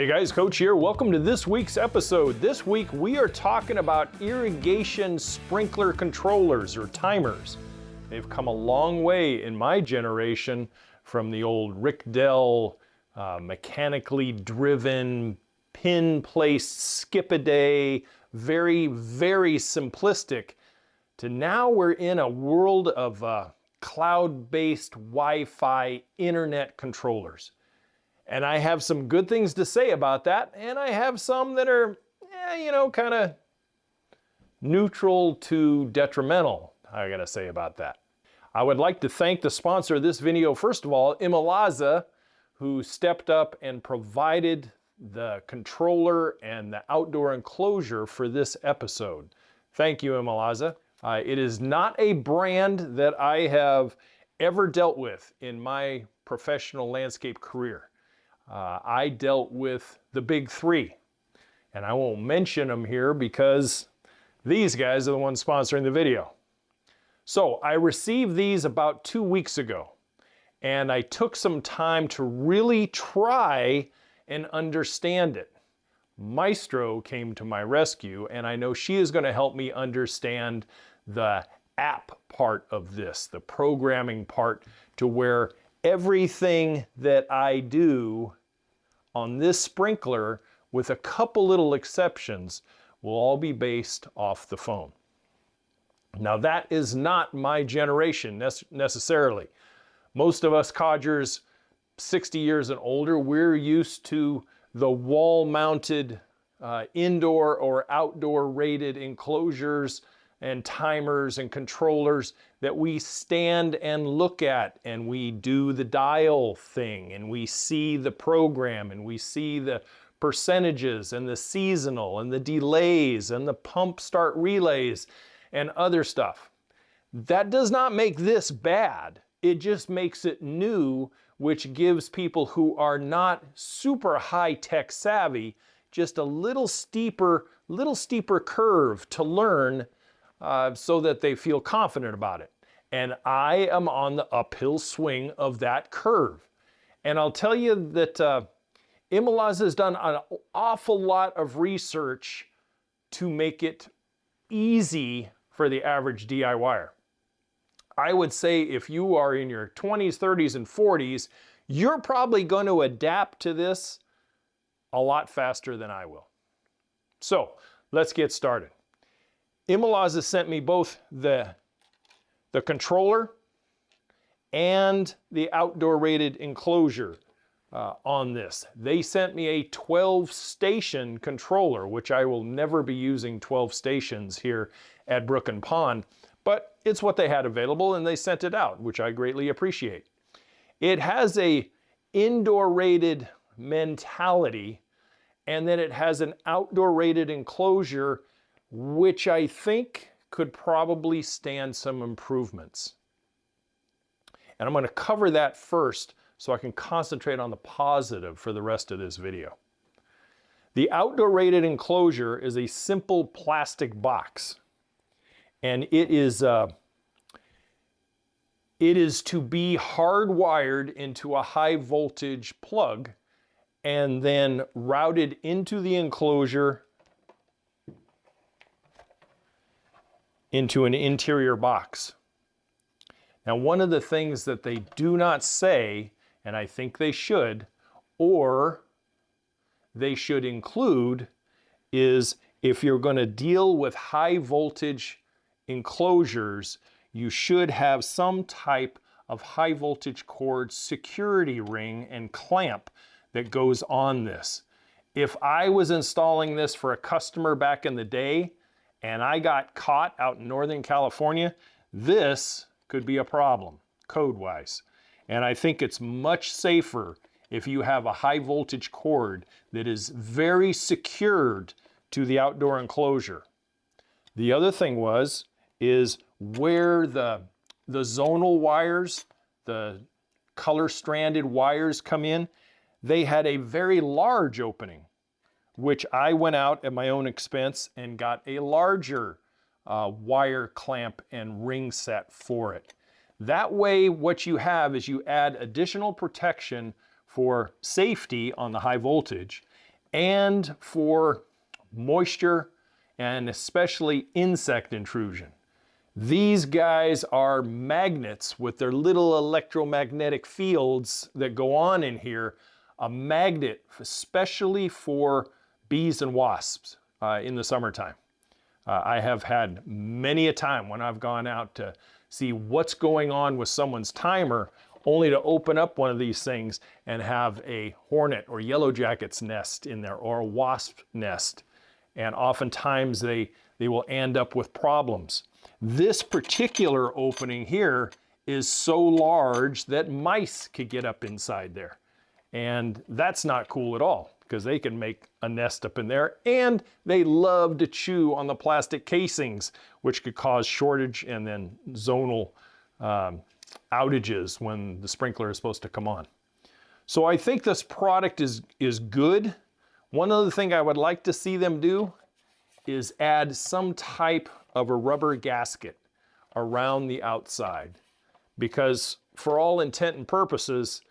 Hey guys, Coach here. Welcome to this week's episode. This week we are talking about irrigation sprinkler controllers or timers. They've come a long way in my generation from the old Rick Dell mechanically driven pin placed skip a day, very simplistic, to now we're in a world of cloud-based Wi-Fi internet controllers. And I have some good things to say about that, and I have some that are, kind of neutral to detrimental, I gotta say about that. I would like to thank the sponsor of this video, first of all, ImoLaza, who stepped up and provided the controller and the outdoor enclosure for this episode. Thank you, ImoLaza. It is not a brand that I have ever dealt with in my professional landscape career. I dealt with the big three, and I won't mention them here because these guys are the ones sponsoring the video. So I received these about 2 weeks ago, and I took some time to really try and understand it. Maestro came to my rescue, and I know she is going to help me understand the app part of this, the programming part, to where everything that I do on this sprinkler, with a couple little exceptions, will all be based off the phone. Now that is not my generation necessarily. Most of us codgers 60 years and older, we're used to the wall-mounted indoor or outdoor rated enclosures and timers and controllers that we stand and look at, and we do the dial thing, and we see the program, and we see the percentages and the seasonal and the delays and the pump start relays and other stuff. That does not make this bad. It just makes it new, which gives people who are not super high-tech savvy just a little steeper curve to learn, so that they feel confident about it. And I am on the uphill swing of that curve. And I'll tell you that ImoLaza has done an awful lot of research to make it easy for the average DIYer. I would say if you are in your 20s, 30s, and 40s, you're probably going to adapt to this a lot faster than I will. So let's get started. ImoLaza sent me both the controller and the outdoor rated enclosure on this. They sent me a 12 station controller, which I will never be using 12 stations here at Brook and Pond, but it's what they had available and they sent it out, which I greatly appreciate. It has a indoor rated mentality, and then it has an outdoor rated enclosure, which I think could probably stand some improvements. And I'm going to cover that first so I can concentrate on the positive for the rest of this video. The outdoor rated enclosure is a simple plastic box, and it is to be hardwired into a high voltage plug and then routed into the enclosure into an interior box. Now, one of the things that they do not say, and I think they should, or they should include, is if you're going to deal with high voltage enclosures, you should have some type of high voltage cord security ring and clamp that goes on this. If I was installing this for a customer back in the day, and I got caught out in Northern California, this could be a problem, code-wise. And I think it's much safer if you have a high voltage cord that is very secured to the outdoor enclosure. The other thing is where the zonal wires, the color-stranded wires come in, they had a very large opening, which I went out at my own expense and got a larger wire clamp and ring set for it. That way, what you have is you add additional protection for safety on the high voltage, and for moisture and especially insect intrusion. These guys are magnets with their little electromagnetic fields that go on in here, a magnet especially for bees and wasps in the summertime. I have had many a time when I've gone out to see what's going on with someone's timer, only to open up one of these things and have a hornet or yellow jacket's nest in there, or a wasp nest. And oftentimes they will end up with problems. This particular opening here is so large that mice could get up inside there. And that's not cool at all, because they can make a nest up in there, and they love to chew on the plastic casings, which could cause shortage and then zonal outages when the sprinkler is supposed to come on. So I think this product is good. One other thing I would like to see them do is add some type of a rubber gasket around the outside, because for all intent and purposes,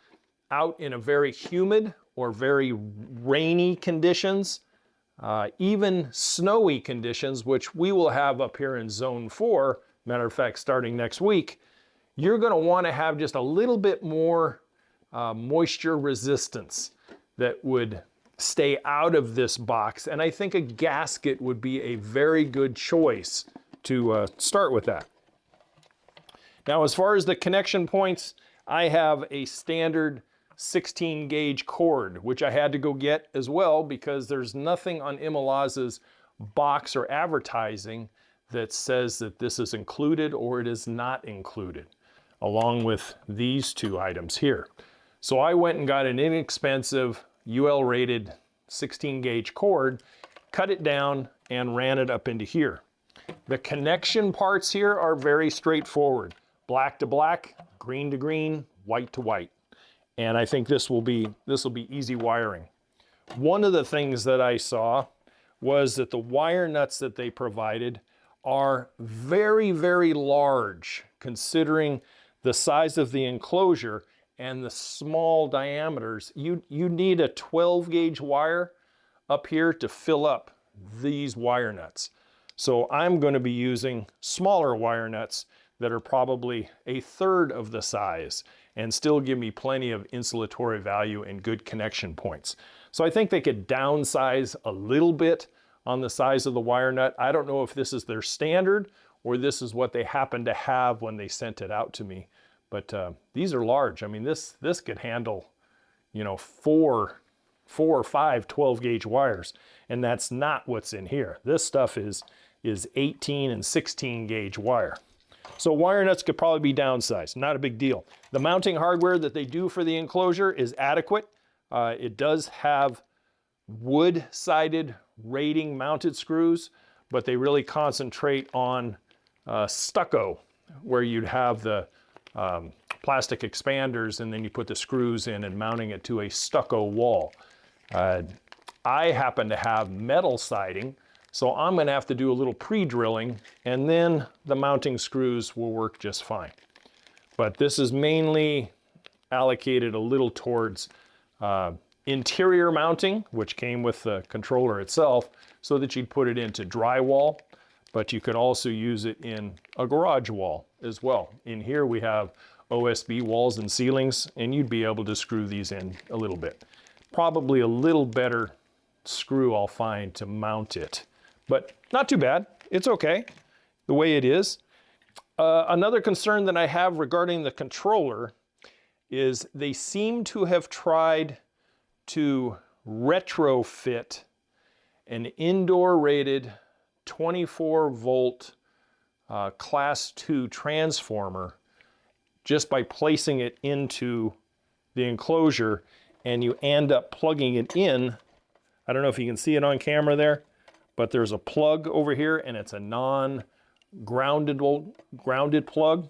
out in a very humid or very rainy conditions, even snowy conditions, which we will have up here in Zone 4, matter of fact, starting next week, you're going to want to have just a little bit more moisture resistance that would stay out of this box. And I think a gasket would be a very good choice to start with that. Now, as far as the connection points, I have a standard 16 gauge cord, which I had to go get as well, because there's nothing on ImoLaza's box or advertising that says that this is included or it is not included, along with these two items here. So I went and got an inexpensive UL rated 16 gauge cord, cut it down and ran it up into here. The connection parts here are very straightforward. Black to black, green to green, white to white. And I think this will be easy wiring. One of the things that I saw was that the wire nuts that they provided are very, very large, considering the size of the enclosure and the small diameters. You need a 12 gauge wire up here to fill up these wire nuts. So I'm going to be using smaller wire nuts that are probably a third of the size and still give me plenty of insulatory value and good connection points. So I think they could downsize a little bit on the size of the wire nut. I don't know if this is their standard or this is what they happen to have when they sent it out to me. But these are large. I mean, this could handle, you know, four or five 12 gauge wires, and that's not what's in here. This stuff is 18 and 16 gauge wire. So wire nuts could probably be downsized, not a big deal. The mounting hardware that they do for the enclosure is adequate. It does have wood-sided rating mounted screws, but they really concentrate on stucco, where you'd have the plastic expanders and then you put the screws in and mounting it to a stucco wall. I happen to have metal siding, so I'm going to have to do a little pre-drilling, and then the mounting screws will work just fine. But this is mainly allocated a little towards interior mounting, which came with the controller itself, so that you'd put it into drywall, but you could also use it in a garage wall as well. In here we have OSB walls and ceilings, and you'd be able to screw these in a little bit. Probably a little better screw I'll find to mount it, but not too bad. It's okay the way it is. Another concern that I have regarding the controller is they seem to have tried to retrofit an indoor rated 24 volt class 2 transformer just by placing it into the enclosure, and you end up plugging it in. I don't know if you can see it on camera there, but there's a plug over here and it's a non-grounded plug.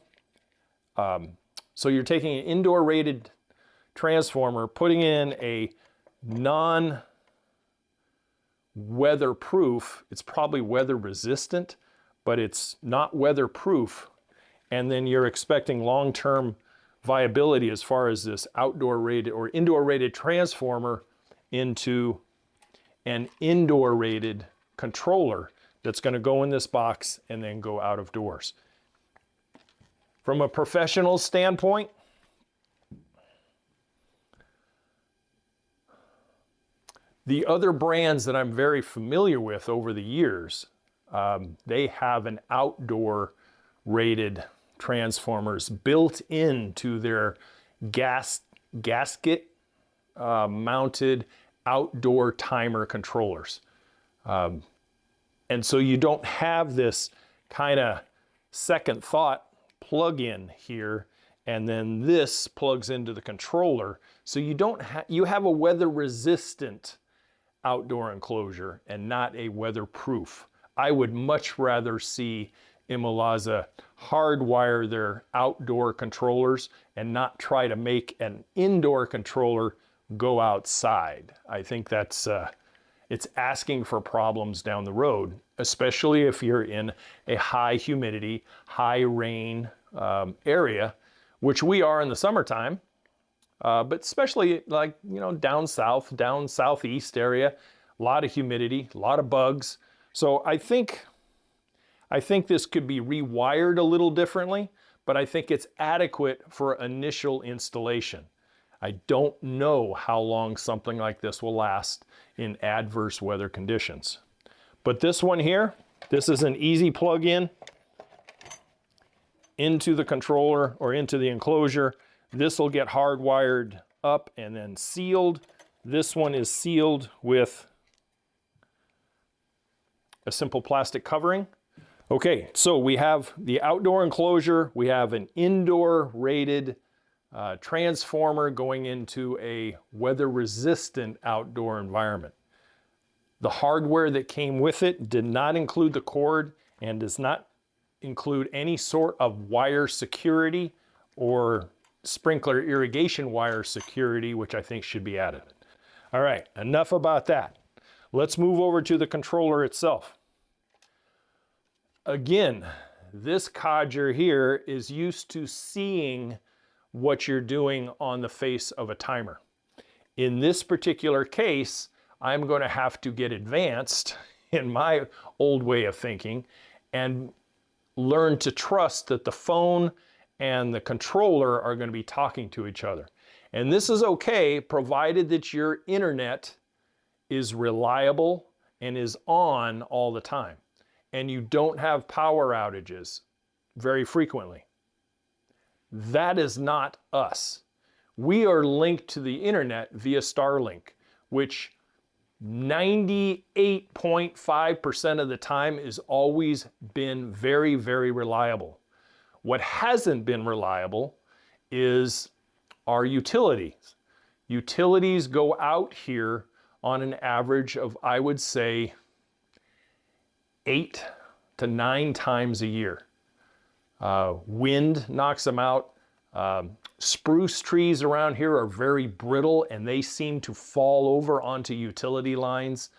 So you're taking an indoor rated transformer, putting in a non-weatherproof, it's probably weather resistant, but it's not weatherproof. And then you're expecting long-term viability as far as this outdoor rated or indoor rated transformer into an indoor rated controller that's going to go in this box and then go out of doors. From a professional standpoint, the other brands that I'm very familiar with over the years, they have an outdoor rated transformers built into their gasket mounted outdoor timer controllers. And so you don't have this kind of second thought plug-in here, and then this plugs into the controller. So you have a weather resistant outdoor enclosure and not a weatherproof. I would much rather see ImoLaza hardwire their outdoor controllers and not try to make an indoor controller go outside. I think that's it's asking for problems down the road, especially if you're in a high humidity, high rain area, which we are in the summertime. But especially like, down south, down southeast area, a lot of humidity, a lot of bugs. So I think this could be rewired a little differently, but I think it's adequate for initial installation. I don't know how long something like this will last in adverse weather conditions. But this one here, this is an easy plug-in into the controller or into the enclosure. This will get hardwired up and then sealed. This one is sealed with a simple plastic covering. Okay, so we have the outdoor enclosure, we have an indoor rated transformer going into a weather-resistant outdoor environment. The hardware that came with it did not include the cord and does not include any sort of wire security or sprinkler irrigation wire security, which I think should be added. All right, enough about that. Let's move over to the controller itself. Again, this codger here is used to seeing what you're doing on the face of a timer. In this particular case, I'm going to have to get advanced in my old way of thinking and learn to trust that the phone and the controller are going to be talking to each other. And this is okay, provided that your internet is reliable and is on all the time, and you don't have power outages very frequently. That is not us. We are linked to the internet via Starlink, which 98.5% of the time has always been very, very reliable. What hasn't been reliable is our utilities. Utilities go out here on an average of, I would say, 8 to 9 times a year. Wind knocks them out. Spruce trees around here are very brittle and they seem to fall over onto utility lines.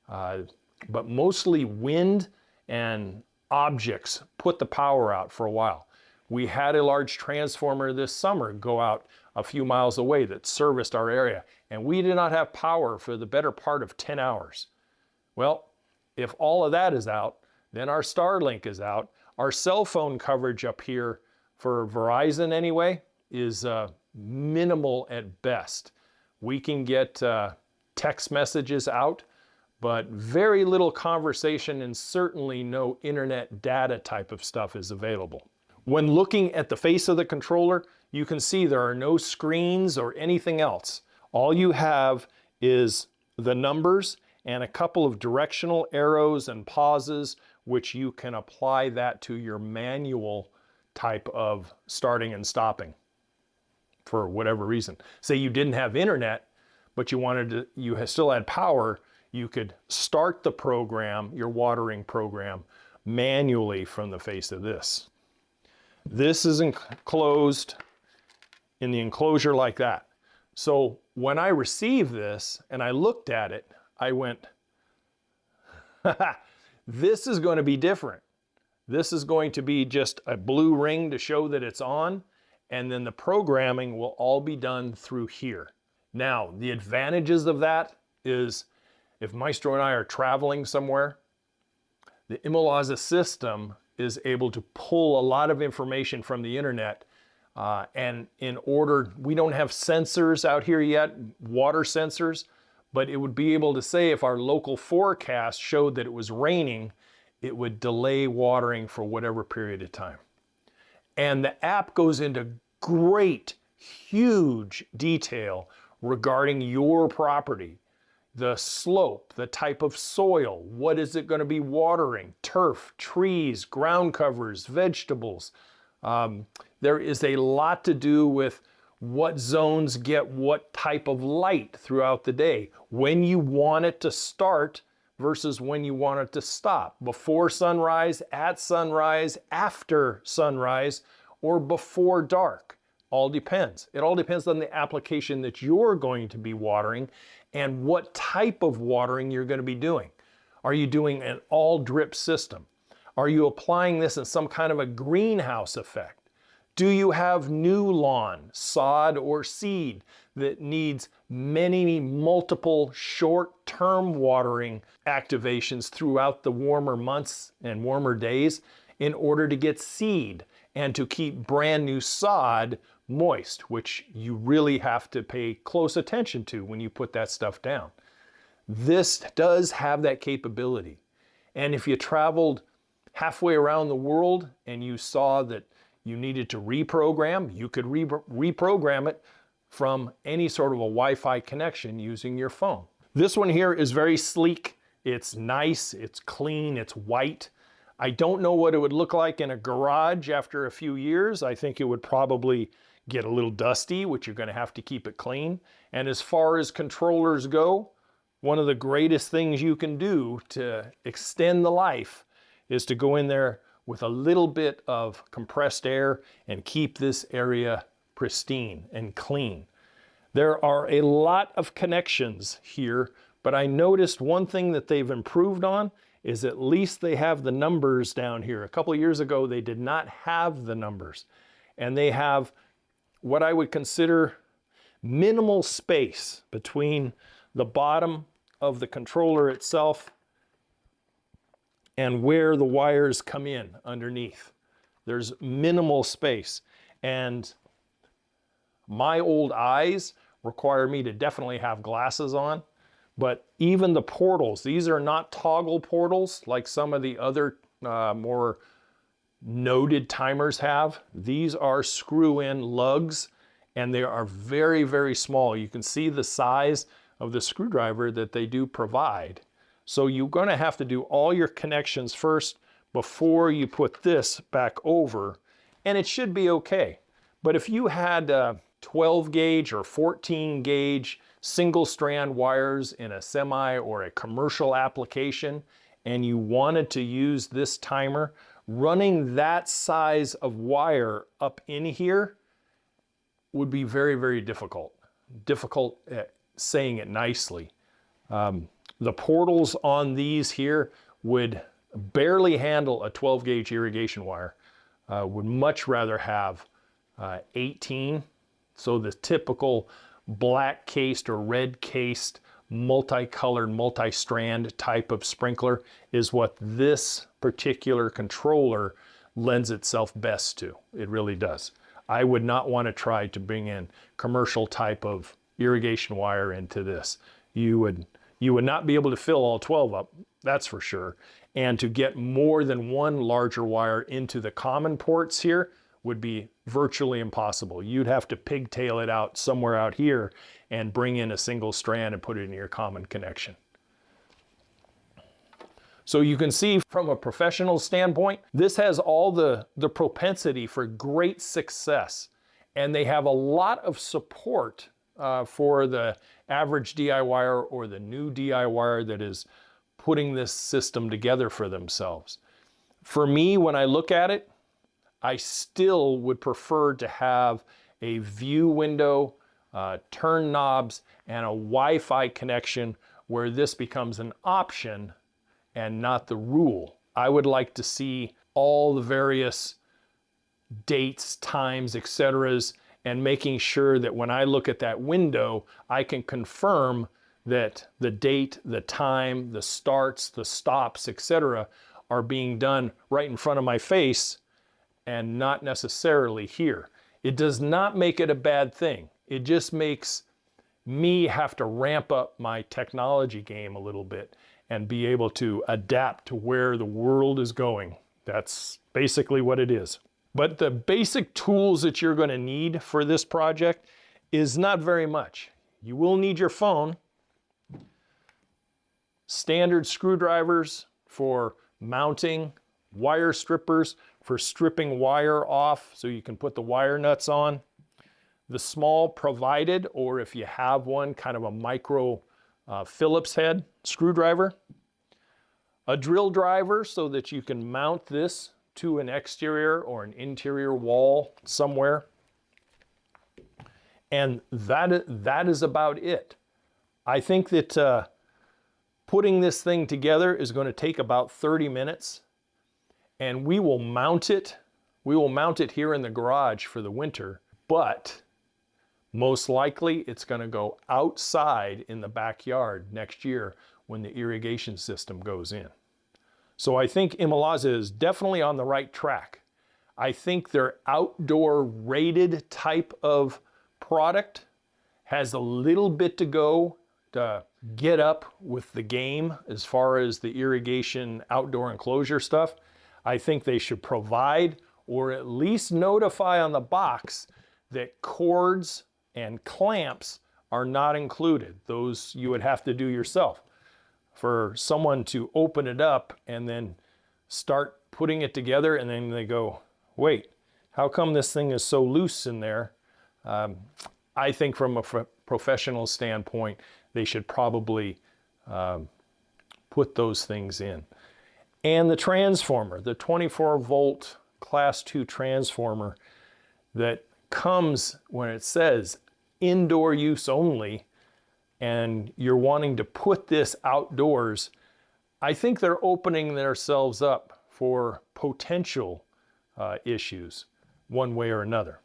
But mostly wind and objects put the power out for a while. We had a large transformer this summer go out a few miles away that serviced our area, and we did not have power for the better part of 10 hours. Well, if all of that is out, then our Starlink is out. Our cell phone coverage up here for Verizon anyway is minimal at best. We can get text messages out, but very little conversation and certainly no internet data type of stuff is available. When looking at the face of the controller, you can see there are no screens or anything else. All you have is the numbers and a couple of directional arrows and pauses, which you can apply that to your manual type of starting and stopping for whatever reason. Say you didn't have internet, but you still had power, you could start the program, your watering program, manually from the face of this. This is enclosed in the enclosure like that. So when I received this and I looked at it, I went, this is going to be different. This is going to be just a blue ring to show that it's on, and then the programming will all be done through here. Now, the advantages of that is if Maestro and I are traveling somewhere, the ImoLaza system is able to pull a lot of information from the internet. And we don't have sensors out here yet, water sensors, but it would be able to say if our local forecast showed that it was raining, it would delay watering for whatever period of time. And the app goes into great, huge detail regarding your property. The slope, the type of soil, what is it going to be watering, turf, trees, ground covers, vegetables. There is a lot to do with what zones get what type of light throughout the day, when you want it to start versus when you want it to stop, before sunrise, at sunrise, after sunrise, or before dark. All depends. It all depends on the application that you're going to be watering and what type of watering you're going to be doing. Are you doing an all drip system? Are you applying this in some kind of a greenhouse effect? Do you have new lawn, sod, or seed that needs multiple short-term watering activations throughout the warmer months and warmer days in order to get seed and to keep brand new sod moist, which you really have to pay close attention to when you put that stuff down? This does have that capability. And if you traveled halfway around the world and you saw that you needed to reprogram, you could reprogram it from any sort of a Wi-Fi connection using your phone. This one here is very sleek. It's nice, it's clean, it's white. I don't know what it would look like in a garage after a few years. I think it would probably get a little dusty, which you're going to have to keep it clean. And as far as controllers go, one of the greatest things you can do to extend the life is to go in there with a little bit of compressed air and keep this area pristine and clean. There are a lot of connections here, but I noticed one thing that they've improved on is at least they have the numbers down here. A couple of years ago, they did not have the numbers. And they have what I would consider minimal space between the bottom of the controller itself and where the wires come in underneath. There's minimal space. And my old eyes require me to definitely have glasses on. But even the portals, these are not toggle portals like some of the other more noted timers have. These are screw-in lugs, and they are very, very small. You can see the size of the screwdriver that they do provide. So you're going to have to do all your connections first before you put this back over, and it should be okay. But if you had 12 gauge or 14 gauge single strand wires in a semi or a commercial application, and you wanted to use this timer, running that size of wire up in here would be very, very difficult. Difficult at saying it nicely. The portals on these here would barely handle a 12 gauge irrigation wire. Would much rather have 18. So the typical black cased or red cased multicolored, multi-strand type of sprinkler is what this particular controller lends itself best to. It really does. I would not want to try to bring in commercial type of irrigation wire into this. You would not be able to fill all 12 up, that's for sure. And to get more than one larger wire into the common ports here would be virtually impossible. You'd have to pigtail it out somewhere out here and bring in a single strand and put it in your common connection. So you can see from a professional standpoint, this has all the propensity for great success. And they have a lot of support for the average DIYer or the new DIYer that is putting this system together for themselves. For me, when I look at it, I still would prefer to have a view window, turn knobs, and a Wi-Fi connection where this becomes an option and not the rule. I would like to see all the various dates, times, etc., and making sure that when I look at that window, I can confirm that the date, the time, the starts, the stops, etc., are being done right in front of my face and not necessarily here. It does not make it a bad thing. It just makes me have to ramp up my technology game a little bit and be able to adapt to where the world is going. That's basically what it is. But the basic tools that you're going to need for this project is not very much. You will need your phone, standard screwdrivers for mounting, wire strippers for stripping wire off so you can put the wire nuts on, the small provided, or if you have one, kind of a micro Phillips head screwdriver, a drill driver so that you can mount this to an exterior or an interior wall somewhere. And that is about it. I think that putting this thing together is going to take about 30 minutes, and we will mount it. We will mount it here in the garage for the winter, but most likely it's going to go outside in the backyard next year when the irrigation system goes in. So I think ImoLaza is definitely on the right track. I think their outdoor rated type of product has a little bit to go to get up with the game as far as the irrigation outdoor enclosure stuff. I think they should provide or at least notify on the box that cords and clamps are not included. Those you would have to do yourself. For someone to open it up and then start putting it together and then they go, wait, how come this thing is so loose in there? I think from a professional standpoint, they should probably put those things in. And the transformer, the 24 volt class 2 transformer that comes when it says indoor use only, and you're wanting to put this outdoors, I think they're opening themselves up for potential issues one way or another.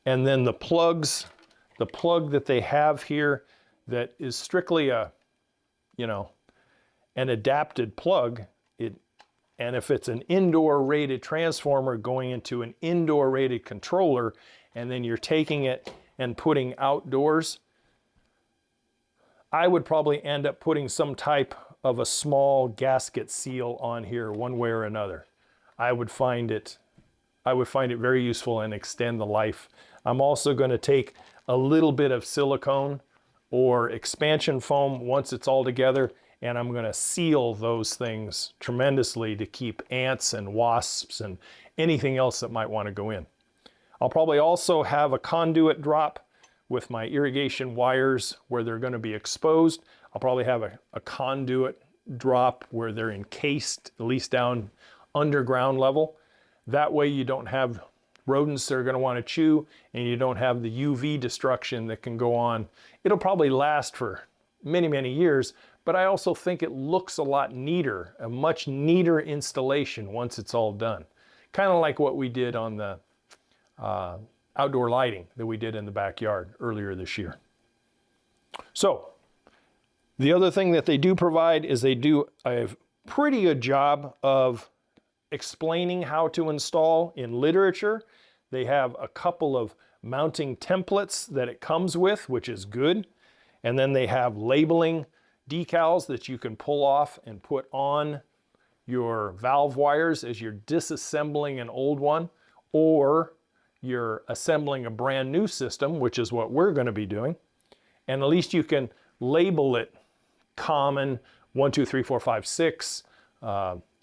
And then the plugs, the plug that they have here that is strictly a, an adapted plug, and if it's an indoor rated transformer going into an indoor rated controller, and then you're taking it and putting outdoors, I would probably end up putting some type of a small gasket seal on here one way or another. I would find it very useful and extend the life. I'm also going to take a little bit of silicone or expansion foam once it's all together, and I'm going to seal those things tremendously to keep ants and wasps and anything else that might want to go in. I'll probably also have a conduit drop with my irrigation wires where they're going to be exposed. I'll probably have a conduit drop where they're encased, at least down underground level. That way you don't have rodents that are going to want to chew, and you don't have the UV destruction that can go on. It'll probably last for many, many years, but I also think it looks a lot neater, a much neater installation once it's all done. Kind of like what we did on the outdoor lighting that we did in the backyard earlier this year. So the other thing that they do provide is they do a pretty good job of explaining how to install in literature. They have a couple of mounting templates that it comes with, which is good. And then they have labeling decals that you can pull off and put on your valve wires as you're disassembling an old one, or you're assembling a brand new system, which is what we're going to be doing. And at least you can label it common 1, 2, 3, 4, 5, 6,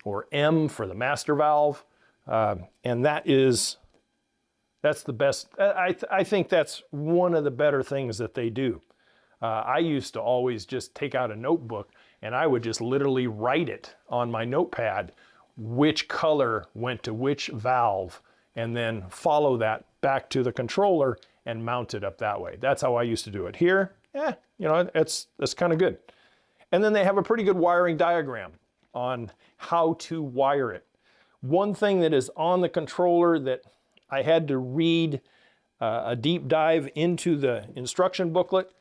or M for the master valve. And that's the best. I think that's one of the better things that they do. I used to always just take out a notebook and I would just literally write it on my notepad, which color went to which valve, and then follow that back to the controller and mount it up that way. That's how I used to do it. Here, that's kind of good. And then they have a pretty good wiring diagram on how to wire it. One thing that is on the controller that I had to read a deep dive into the instruction booklet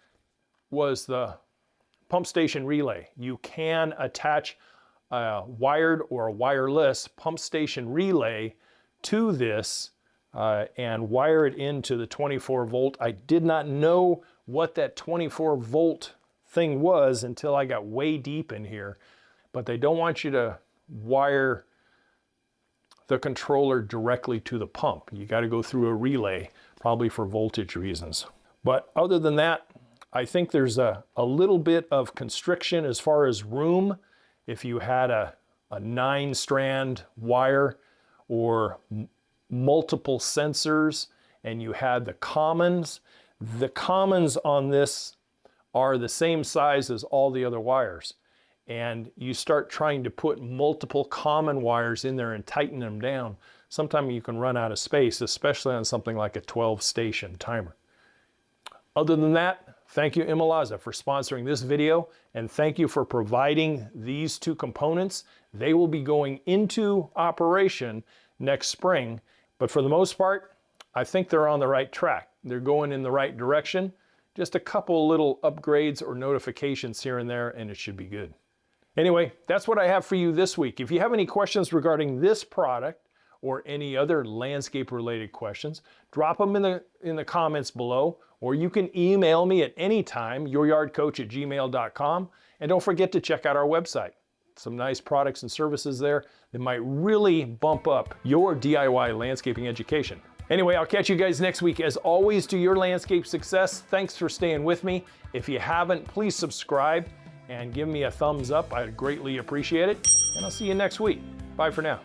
was the pump station relay. You can attach a wired or a wireless pump station relay to this and wire it into the 24 volt. I did not know what that 24 volt thing was until I got way deep in here, but they don't want you to wire the controller directly to the pump. You got to go through a relay, probably for voltage reasons. But other than that, I think there's a little bit of constriction as far as room. If you had a 9-strand wire or multiple sensors and you had the commons on this are the same size as all the other wires. And you start trying to put multiple common wires in there and tighten them down, sometimes you can run out of space, especially on something like a 12-station timer. Other than that, thank you ImoLaza for sponsoring this video, and thank you for providing these two components. They will be going into operation next spring, but for the most part, I think they're on the right track. They're going in the right direction. Just a couple little upgrades or notifications here and there, and it should be good. Anyway, that's what I have for you this week. If you have any questions regarding this product or any other landscape related questions, drop them in the comments below, or you can email me at any time, youryardcoach@gmail.com. And don't forget to check out our website. Some nice products and services there that might really bump up your DIY landscaping education. Anyway, I'll catch you guys next week. As always, to your landscape success, thanks for staying with me. If you haven't, please subscribe and give me a thumbs up. I'd greatly appreciate it. And I'll see you next week. Bye for now.